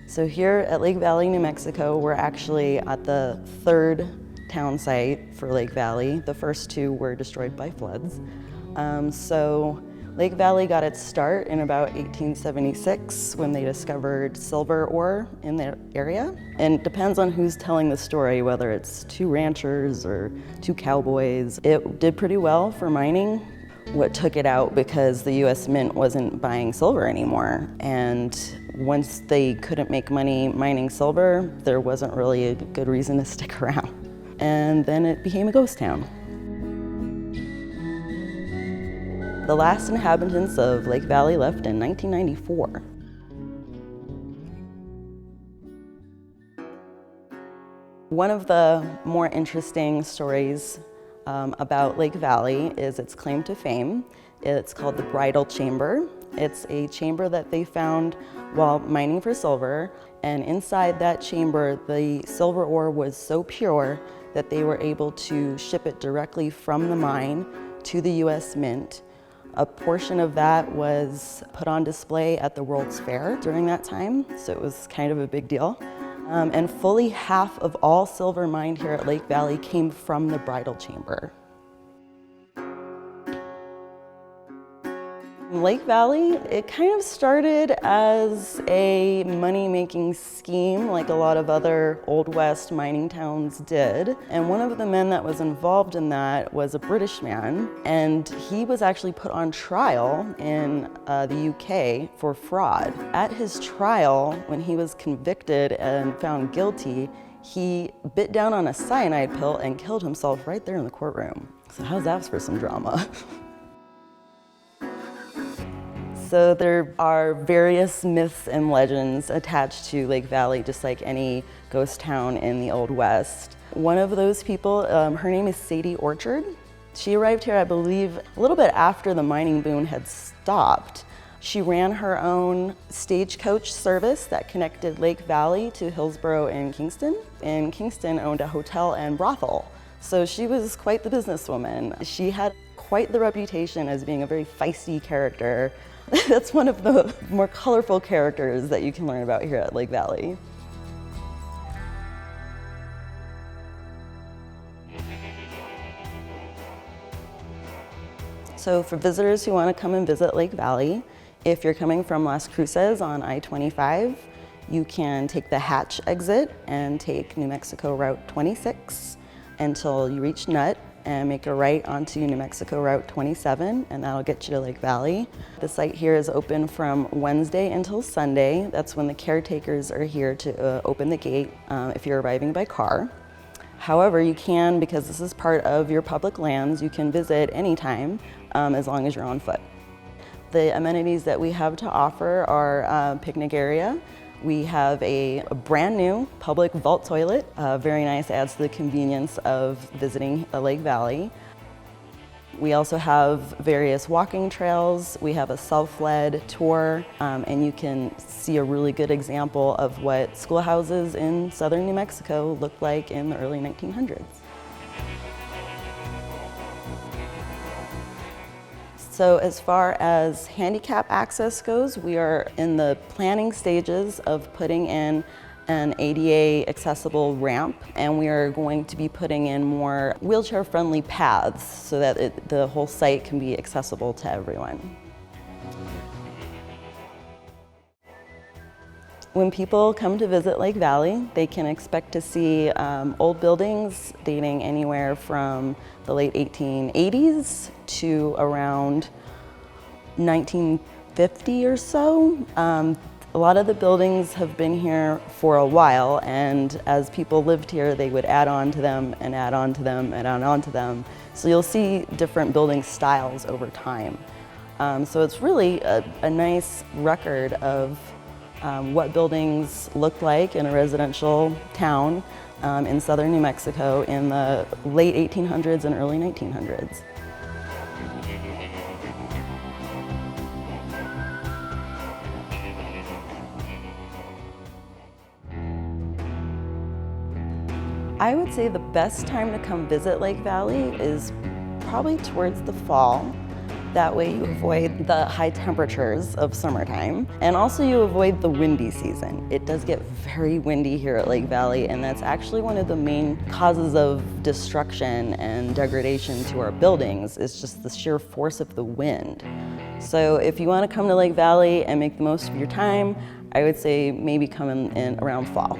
So here at Lake Valley, New Mexico, we're actually at the third town site for Lake Valley. The first two were destroyed by floods. So Lake Valley got its start in about 1876 when they discovered silver ore in the area. And it depends on who's telling the story, whether it's two ranchers or two cowboys. It did pretty well for mining. What took it out because the US Mint wasn't buying silver anymore. And once they couldn't make money mining silver, there wasn't really a good reason to stick around. And then it became a ghost town. The last inhabitants of Lake Valley left in 1994. One of the more interesting stories about Lake Valley is its claim to fame. It's called the Bridal Chamber. It's a chamber that they found while mining for silver, and inside that chamber the silver ore was so pure that they were able to ship it directly from the mine to the US Mint. A portion of that was put on display at the World's Fair during that time, so it was kind of a big deal. And fully half of all silver mined here at Lake Valley came from the Bridal Chamber. Lake Valley, it kind of started as a money-making scheme like a lot of other Old West mining towns did. And one of the men that was involved in that was a British man, and he was actually put on trial in the UK for fraud. At his trial, when he was convicted and found guilty, he bit down on a cyanide pill and killed himself right there in the courtroom. So how's that for some drama? So there are various myths and legends attached to Lake Valley, just like any ghost town in the Old West. One of those people, her name is Sadie Orchard. She arrived here, I believe, a little bit after the mining boom had stopped. She ran her own stagecoach service that connected Lake Valley to Hillsborough and Kingston. And Kingston owned a hotel and brothel. So she was quite the businesswoman. She had quite the reputation as being a very feisty character. That's one of the more colorful characters that you can learn about here at Lake Valley. So for visitors who want to come and visit Lake Valley, if you're coming from Las Cruces on I-25, you can take the Hatch exit and take New Mexico Route 26 until you reach Nutt, and make a right onto New Mexico Route 27, and that'll get you to Lake Valley. The site here is open from Wednesday until Sunday. That's when the caretakers are here to open the gate if you're arriving by car. However, you can, because this is part of your public lands, you can visit anytime as long as you're on foot. The amenities that we have to offer are a picnic area. We have a brand new public vault toilet, very nice, adds to the convenience of visiting Lake Valley. We also have various walking trails. We have a self-led tour, and you can see a really good example of what schoolhouses in southern New Mexico looked like in the early 1900s. So as far as handicap access goes, we are in the planning stages of putting in an ADA accessible ramp, and we are going to be putting in more wheelchair-friendly paths so that the whole site can be accessible to everyone. When people come to visit Lake Valley, they can expect to see old buildings dating anywhere from the late 1880s to around 1950 or so. A lot of the buildings have been here for a while, and as people lived here, they would add on to them and add on to them and add on to them. So you'll see different building styles over time. So it's really a nice record of what buildings looked like in a residential town in southern New Mexico in the late 1800s and early 1900s. I would say the best time to come visit Lake Valley is probably towards the fall. That way you avoid the high temperatures of summertime, and also you avoid the windy season. It does get very windy here at Lake Valley, and that's actually one of the main causes of destruction and degradation to our buildings, is just the sheer force of the wind. So if you want to come to Lake Valley and make the most of your time, I would say maybe come in around fall.